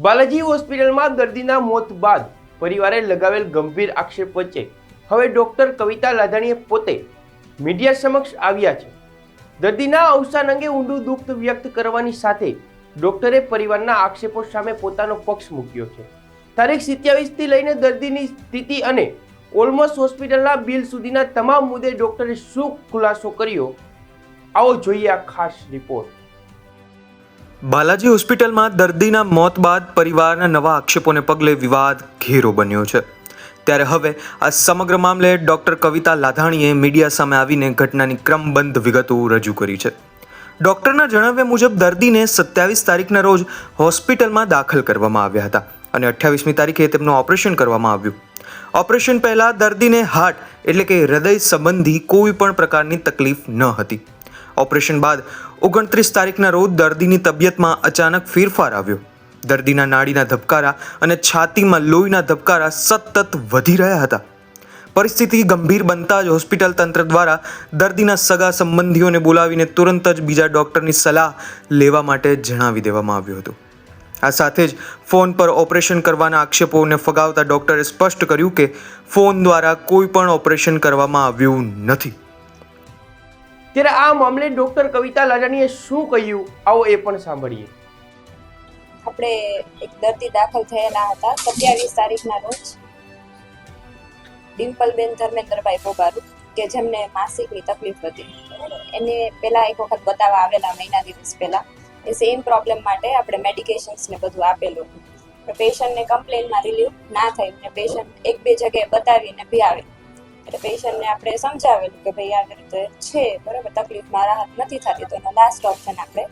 બાલાજી હોસ્પિટલમાં દર્દીના મોત બાદ પરિવારે લગાવેલ ગંભીર આક્ષેપ વચ્ચે હવે ડોક્ટર કવિતા લાધાણીએ પોતે મીડિયા સમક્ષ આવ્યા છે. દર્દીના અવસાન અંગે ઊંડું દુઃખ વ્યક્ત કરવાની સાથે ડોક્ટરે પરિવારના આક્ષેપો સામે પોતાનો પક્ષ મૂક્યો છે. તારીખ 27થી લઈને દર્દીની સ્થિતિ અને ઓલમોસ્ટ હોસ્પિટલના બિલ સુધીના તમામ મુદ્દે ડોક્ટરે શું ખુલાસો કર્યો, આવો જોઈએ આ ખાસ રિપોર્ટ. બાલાજી હોસ્પિટલમાં દર્દીના મોત બાદ પરિવારના નવા આક્ષેપોને પગલે વિવાદ ઘેરો બન્યો છે. ત્યારે હવે આ સમગ્ર મામલે ડોક્ટર કવિતા લાધાણીએ મીડિયા સામે આવીને ઘટનાની ક્રમબદ્ધ વિગતો રજૂ કરી છે. ડોક્ટરના જણાવ્યા મુજબ દર્દીને 27 તારીખના રોજ હોસ્પિટલમાં દાખલ કરવામાં આવ્યા હતા અને 28મી તારીખે તેમનું ઓપરેશન કરવામાં આવ્યું. ઓપરેશન પહેલાં દર્દીને હાર્ટ એટલે કે હૃદય સંબંધી કોઈ પણ પ્રકારની તકલીફ ન હતી. ઓપરેશન બાદ 29 તારીખના રોજ દર્દીની તબિયતમાં અચાનક ફેરફાર આવ્યો. દર્દીના નાડીના ધબકારા અને છાતીમાં લોહીના ધબકારા સતત વધી રહ્યા હતા. પરિસ્થિતિ ગંભીર બનતા જ હોસ્પિટલ તંત્ર દ્વારા દર્દીના સગા સંબંધીઓને બોલાવીને તુરંત જ બીજા ડૉક્ટરની સલાહ લેવા માટે જણાવી દેવામાં આવ્યું હતું. આ સાથે જ ફોન પર ઓપરેશન કરવાના આક્ષેપોને ફગાવતા ડૉક્ટરે સ્પષ્ટ કર્યું કે ફોન દ્વારા કોઈ પણ ઓપરેશન કરવામાં આવ્યું નથી. ત્યારે આ મામલે ડોક્ટર કવિતા લાધાણીએ શું કહ્યું, આવો એ પણ સાંભળીએ. આપણે એક દર્દી દાખલ થયેલા હતા 27 તારીખના રોજ, ડિમ્પલબેન ધર્મેન્દ્રભાઈ પોબારુ, કે જેમને માસિકની તકલીફ હતી. એને પહેલા એક વખત બતાવવા આવેલા મહિના દિવસ પહેલા. એ સેમ પ્રોબ્લેમ માટે આપણે મેડિકેશન્સ ને બધું આપેલું હતું. પણ પેશન્ટને કમ્પ્લેનમાં રિલીવ ના થયું ને પેશન્ટ એક બે જગ્યાએ બતાવીને બી આવે. એટલે પેશન્ટને આપણે સમજાવેલું કે ભાઈ આવી રીતે છે, બરાબર, તકલીફમાં રાહત નથી થતી, તો એનો લાસ્ટ ઓપ્શન આપણે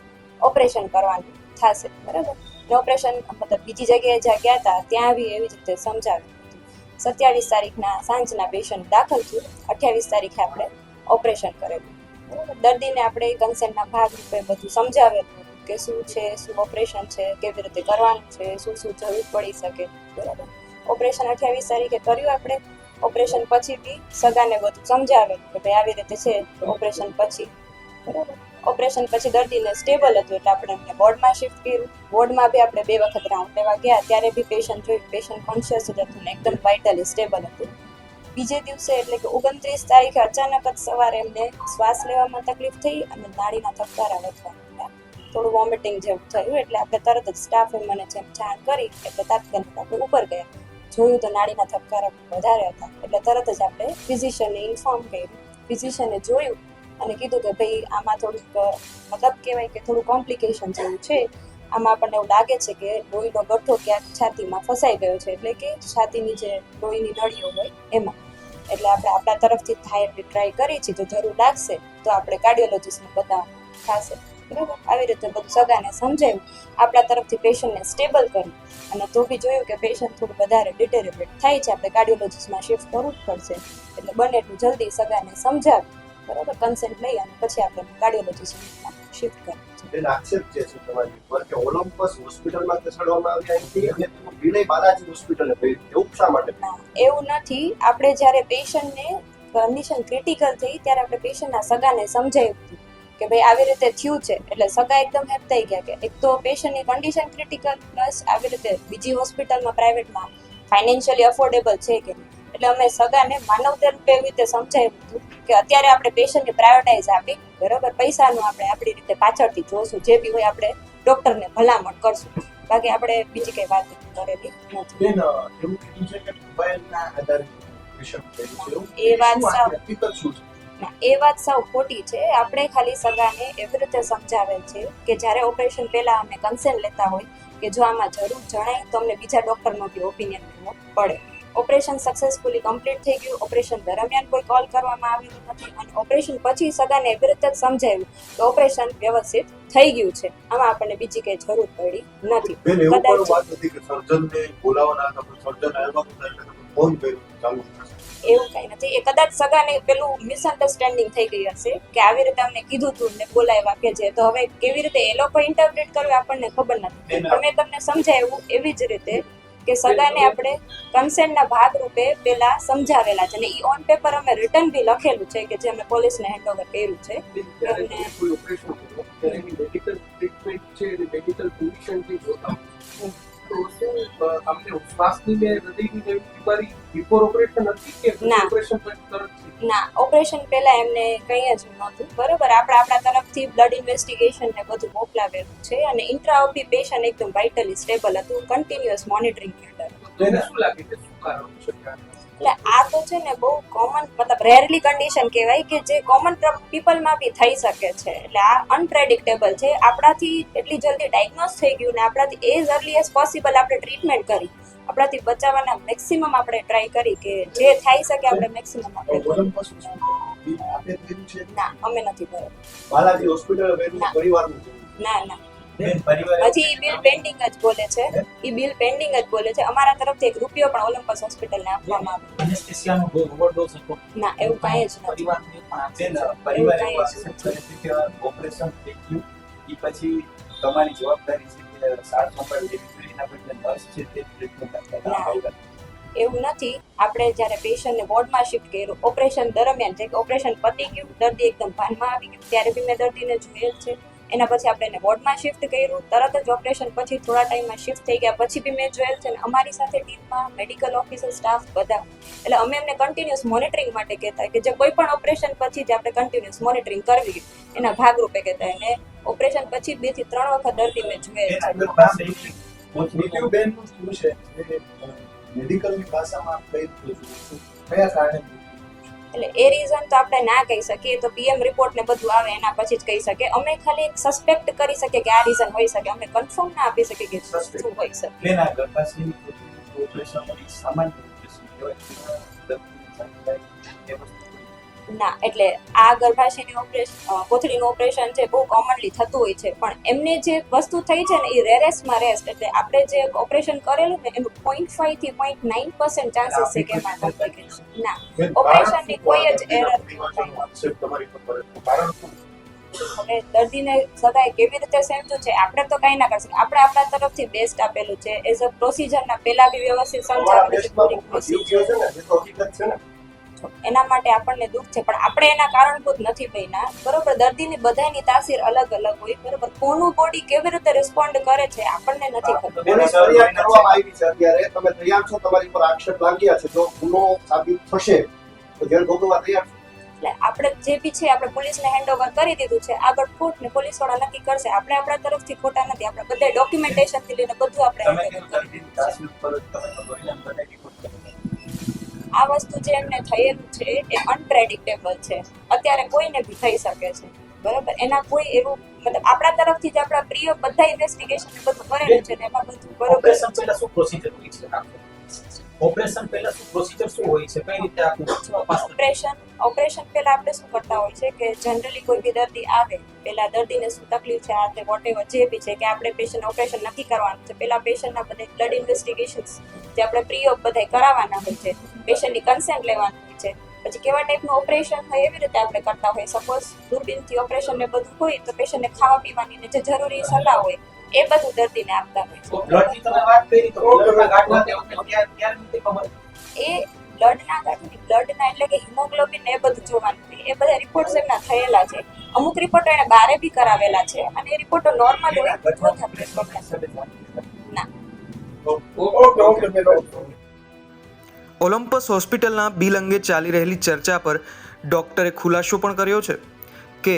ઓપરેશન કરવાનું થશે, બરાબર. ને ઓપરેશન મતલબ બીજી જગ્યાએ જ્યાં ગયા હતા ત્યાં બી એવી જ રીતે સમજાવ્યું હતું. 27 તારીખના સાંજના પેશન્ટ દાખલ થયું, 28 તારીખે આપણે ઓપરેશન કરેલું. દર્દીને આપણે કન્સેન્ટના ભાગરૂપે બધું સમજાવેલું કે શું છે, શું ઓપરેશન છે, કેવી રીતે કરવાનું છે, શું શું જરૂર પડી શકે, બરાબર. ઓપરેશન 28 તારીખે કર્યું આપણે. ઓપરેશન પછી બી સગાને બધું સમજાવેલું કે ભાઈ આવી રીતે છે ઓપરેશન પછી, બરાબર. ઓપરેશન પછી દર્દીને સ્ટેબલ હતું એટલે આપણે એમને વોર્ડમાં શિફ્ટ કર્યું. વોર્ડમાં બી આપણે 2 વખત રાઉન્ડ લેવા ગયા, ત્યારે બી પેશન્ટ જોયું, પેશન્ટ કોન્શિયસ જ હતું ને એકદમ વાઇટલી સ્ટેબલ હતું. બીજે દિવસે એટલે કે 29 તારીખે અચાનક જ સવારે એમને શ્વાસ લેવામાં તકલીફ થઈ અને નાડીના ધબકારા વધવા માંડ્યા. થોડું વોમિટિંગ જેવું થયું એટલે આપણે તરત જ સ્ટાફે મને જેમ જાણ કરી એટલે તાત્કાલિક આપણે ઉપર ગયા. જોયું તો નાડીના ધબકારા વધારે હતા એટલે તરત જ આપણે ફિઝિશિયનને ઇન્ફોર્મ કર્યું. ફિઝિશિયને જોયું અને કીધું કે ભાઈ આમાં થોડુંક મતલબ કહેવાય કે થોડું કોમ્પ્લિકેશન જેવું છે. આમાં આપણને એવું લાગે છે કે લોહીનો ગઠ્ઠો ક્યાંક છાતીમાં ફસાઈ ગયો છે, એટલે કે છાતીની જે લોહીની નળીઓ હોય એમાં. એટલે આપણે આપણા તરફથી થાય એટલી ટ્રાય કરી છે, જો જરૂર લાગશે તો આપણે કાર્ડિયોલોજિસ્ટને બતાવવાનું થશે, બરાબર. આવી રીતે બધું સગાને સમજાવ્યું, આપણા તરફથી પેશન્ટને સ્ટેબલ કરી અને તો બી જોયું કે પેશન્ટ થોડું વધારે ડિટેરેબેટ થાય છે, આપણે કાર્ડિયોલોજિસ્ટમાં શિફ્ટ કરવું જ પડશે. એટલે બને એટલું જલ્દી સગાને સમજાવી, બરાબર, કન્સેન્ટ લઈ અને પછી આપણે કાર્ડિયોલોજિસ્ટમાં શિફ્ટ કરવું છે. આક્ષેપ છે તમારી પર કે ઓલિમ્પસ હોસ્પિટલમાં ખસેડવામાં આવ્યા હતી અને તેનું વિલય બાલાજી હોસ્પિટલે કર્યું, એવું શા માટે? એવું નથી. આપણે જ્યારે પેશન્ટને કન્ડિશન ક્રિટિકલ થઈ ત્યારે આપણે પેશન્ટના સગાને સમજાવ્યું હતું કે ભાઈ આવી રીતે થયું છે. એટલે સગા એકદમ હેપ થઈ ગયા કે એક તો પેશન્ટની કન્ડિશન ક્રિટિકલ પ્લસ આવી રીતે બીજી હોસ્પિટલમાં પ્રાઇવેટમાં ફાઇનાન્શિયલી અફોર્ડેબલ છે કે નહીં. એટલે અમે સગાને માનવતા રૂપે એવી રીતે સમજાવ્યું હતું કે અત્યારે આપણે પેશન્ટને પ્રાયોરિટાઇઝ આપી, બરાબર, પૈસાનું આપણે આપણી રીતે પાછળથી જોશું, જે બી હોય આપણે ડૉક્ટરને ભલામણ કરશું, બાકી આપણે બીજી કંઈ વાત કરેલી નથી. એ વાત સાવ ખોટી છે. આપણે ખાલી સગાને એવી રીતે સમજાવેલ છે કે જ્યારે ઓપરેશન પહેલાં અમે કન્સેન્ટ લેતા હોય કે જો આમાં જરૂર જણાય તો અમને બીજા ડૉક્ટરનો બી ઓપિનિયન લેવો પડે. ઓપરેશન સક્સેસફુલી કમ્પ્લીટ થઈ ગયું. ઓપરેશન દરમિયાન કોઈ કોલ કરવામાં આવેલું નથી અને ઓપરેશન પછી સગાને એવી રીતે જ સમજાવ્યું કે ઓપરેશન વ્યવસ્થિત થઈ ગયું છે, આમાં આપણને બીજી કંઈ જરૂર પડી નથી. એવું કંઈ નથી. એ કદાચ સગાને પેલું મિસઅન્ડરસ્ટેન્ડિંગ થઈ ગઈ હશે કે આવી રીતે અમને કીધું તું ને બોલાવ્યા કે છે, તો હવે કેવી રીતે એ લોકો ઇન્ટરપ્રેટ કરવું આપણને ખબર નથી. અમે તમને સમજાવ્યું એવી જ રીતે કે સગાને આપણે કન્સેન્ટના ભાગરૂપે પેલા સમજાવેલા છે અને ઈ ઓન પેપર અમે રિટર્ન બી લખેલું છે કે જે અમે પોલીસને હેન્ડઓવર કર્યું છે. તો શું તમને શ્વાસની ને હૃદયની ને એવી બીમારી બિફોર ઓપરેશન હતી કે ના. ઓપરેશન પછી તરત ના, ઓપરેશન પહેલા એમને કંઈ જ નહોતું. બરોબર, આપણા તરફથી બ્લડ ઇન્વેસ્ટિગેશન ને બધું મોકલાવેલું છે અને ઇન્ટ્રાઓપી પેશન્ટ એકદમ વાઇટલી સ્ટેબલ હતું, કન્ટિન્યુઅસ મોનિટરિંગ હેઠળ. તો એને શું લાગે કે શું કારણ છે? એટલે આ તો છે ને બહુ કોમન, મતલબ રેરલી કન્ડિશન કહેવાય કે જે કોમન પીપલમાં બી થઈ શકે છે. એટલે આ અનપ્રેડિક્ટેબલ છે. આપણાથી એટલી જલ્દી ડાયગ્નોઝ થઈ ગયું ને આપણાથી એઝ અર્લી એઝ પોસિબલ આપણે ટ્રીટમેન્ટ કરી, આપણાથી બચાવવાના મેક્સિમમ આપણે ટ્રાય કરી કે જે થઈ શકે આપણે મેક્સિમમ આપણે કરી. ઓલમ્પસ હોસ્પિટલ બિલ આપે થયેલું છે? ના, અમે નથી ભરેલું. બાલાજી હોસ્પિટલ વેરું ના. પરિવારનું છે. ના ના, હજી ઈ બિલ પેન્ડિંગ જ બોલે છે. ઈ બિલ પેન્ડિંગ જ બોલે છે. અમારા તરફથી એક રૂપિયો પણ ઓલિમ્પસ હોસ્પિટલને આપવામાં આવ્યો. એનેસ્થેસિયાનો ઓવરડોઝ હતો. ના, એવું કાંઈ જ નથી. પરિવારને પણ આપે બેન, છે. પરિવારે એવું કાંઈ એક્સેપ્ટ કરે છે કે ઓપરેશન થઈ ગયું એ પછી તમારી જવાબદારી છે કે સાર સંભાળ લેવી જોઈએ, એના બદલે નર્સ છે તે ટ્રીટમેન્ટ આપતા ના. હતા. એવું નથી. આપણે જ્યારે પેશન્ટને વોર્ડમાં શિફ્ટ કર્યું, ઓપરેશન દરમિયાન જે ઓપરેશન પતી ગયું, દર્દી એકદમ ભાનમાં આવી ગયું, ત્યારે બી મેં દર્દીને જોયેલ છે. એના પછી આપણે એને વોર્ડમાં શિફ્ટ કર્યું, તરત જ ઓપરેશન પછી થોડા ટાઈમમાં શિફ્ટ થઈ ગયા પછી બી મેં જોયેલ છે. અને અમારી સાથે ટીમમાં મેડિકલ ઓફિસર સ્ટાફ બધા, એટલે અમે એમને કન્ટિન્યુઅસ મોનિટરિંગ માટે કહેતા કે જે કોઈ પણ ઓપરેશન પછી જે આપણે કન્ટિન્યુઅસ મોનિટરિંગ કરવી એના ભાગરૂપે કહેતા. અને ઓપરેશન પછી 2 થી 3 વખત દર્દી મેં જોયેલ છે. આગળ પાસે પહોંચી નીતિવ બેનનું શું છે જે મેડિકલની ભાષામાં કઈ રીતે શું કયા કારણે એટલે એ રીઝન તો આપણે ના કહી શકીએ, તો પીએમ રિપોર્ટ ને બધું આવે એના પછી જ કહી શકીએ. અમે ખાલી એક સસ્પેક્ટ કરી શકીએ કે આ રીઝન હોઈ શકે, અમે કન્ફર્મ ના આપી શકીએ કે શું હોઈ શકે. બેન, આ ગર્ભાશયની ઓપરેશન સામાન્ય ઓપરેશન કહેવાય. દર્દીની જાણકારી એ વસ્તુ ના, એટલે આ ગર્ભાશયની ઓપરેશન, કોથળીનું ઓપરેશન છે બહુ કોમનલી થતું હોય છે, પણ એમને જે વસ્તુ થઈ છે ને એ રેરેસ્ટમાં રેસ્ટ. એટલે આપણે જે ઓપરેશન કરેલું ને એનું 0.5 થી 0.9% ચાન્સીસ છે કે એમાં કોમ્પ્લિકેશન. ના, ઓપરેશનની કોઈ જ એરર તમારી ખબર કારણ શું? હવે દર્દીને સદાય કેવી રીતે સમજવું છે આપણે તો કાંઈ ના કરી શકીએ. આપણે આપણા તરફથી બેસ્ટ આપેલું છે. એઝ અ પ્રોસિજરના પહેલા બી વ્યવસ્થિત સમજાવેલું છે પૂરી procedure. છે ને જે તો હકીકત છે ને એના માટે આપણને દુઃખ છે, પણ આપણે એના કારણભૂત નથી બન્યા. બરોબર, દર્દીની બધાની તાસીર અલગ અલગ હોય. બરોબર, કોનું બોડી કેવી રીતે રિસ્પોન્ડ કરે છે આપણને નથી ખબર. પોલીસ ફરિયાદ કરવામાં આવી છે. અત્યારે તમે તૈયાર છો? તમારી પર આક્ષેપ લાગ્યા છે, જો ગુનો સાબિત થશે તો જેલ ભોગવવા તૈયાર છો? એટલે આપણે જે બી છે આપણે પોલીસને હેન્ડઓવર કરી દીધું છે. આગળ કોર્ટ ને પોલીસ વાળા નક્કી કરશે. આપણે આપણા તરફથી ખોટા નથી. આપણે બધા ડોક્યુમેન્ટેશન થી લઈને બધું આપણે તમે hand over કેમ કરી દીધું દર્દીની છે. તાસીર ઉપર જ તમે તો પરિણામ બનાવી રિપોર્ટ કરો. આ વસ્તુ જે એમને થયેલું છે એ અનપ્રેડિક્ટેબલ છે. અત્યારે કોઈને બી થઈ શકે છે. બરાબર, એના કોઈ એવું, મતલબ આપણા તરફથી જ આપણા પ્રિય બધા ઇન્વેસ્ટિગેશન બધું કરેલું છે ને એમાં બધું બરોબર ઓપરેશન પહેલા શું પ્રોસિજર હોય છે? ઓપરેશન પહેલા શું પ્રોસિજર શું હોય છે? કઈ રીતે આખું તપાસ કરવી? ઓપરેશન પહેલા આપણે શું કરતા હોય છે કે જનરલી કોઈ બી દર્દી આવે પહેલા દર્દીને શું તકલીફ છે, આ તે વોટેવર જે બી છે કે આપણે પેશન્ટ ઓપરેશન નક્કી કરવાનું છે. પહેલા પેશન્ટના બધા બ્લડ ઇન્વેસ્ટિગેશન્સ જે આપણે પ્રી ઓપ બધા કરાવવાના હોય છે, પેશન્ટની કન્સેન્ટ લેવાનું હોય છે. પછી કેવા ટાઈપનું ઓપરેશન હોય એવી રીતે આપણે કરતા હોય. સપોઝ દૂરબીનથી ઓપરેશન ને બધું હોય તો પેશન્ટને ખાવા પીવાની ને જે જરૂરી સલાહ હોય એ બધું દર્દીને આપતા હોય છે. બ્લડની તમે વાત કરી તો બ્લડના ગાંઠવા તે વખતે ક્યારે નથી ખબર? એ બ્લડના ગાંઠની, બ્લડના એટલે કે હિમોગ્લોબિન એ બધું જોવાનું હોય. એ બધા રિપોર્ટ્સ એમના થયેલા છે. અમુક રિપોર્ટો એને બારે બી કરાવેલા છે અને એ રિપોર્ટો નોર્મલ હોય તો જ આપણે કરતા. ના, ઓલિમ્પસ હોસ્પિટલના બિલ અંગે ચાલી રહેલી ચર્ચા પર ડૉક્ટરે ખુલાસો પણ કર્યો છે કે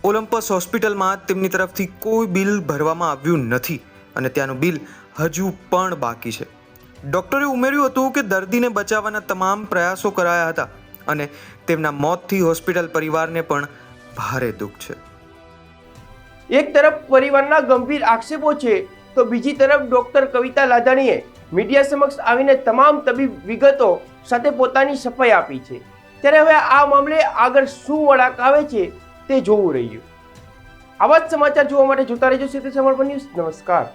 ઓલિમ્પસ હોસ્પિટલમાં તેમની તરફથી કોઈ બિલ ભરવામાં આવ્યું નથી અને ત્યાંનું બિલ હજુ પણ બાકી છે. ડૉક્ટરે ઉમેર્યું હતું કે દર્દીને બચાવવાના તમામ પ્રયાસો કરાયા હતા અને તેમના મોતથી હોસ્પિટલ પરિવારને પણ ભારે દુઃખ છે. એક તરફ પરિવારના ગંભીર આક્ષેપો છે તો બીજી તરફ ડોક્ટર કવિતા લાધાણીએ મીડિયા સમક્ષ આવીને તમામ તબીબ વિગતો સાથે પોતાની સફાઈ આપી છે. ત્યારે હવે આ મામલે આગળ શું વળાંક આવે છે તે જોવું રહ્યું. આવા જ સમાચાર જોવા માટે જોતા રહેજો ક્ષેત્ર સમર્પણ ન્યૂઝ. નમસ્કાર.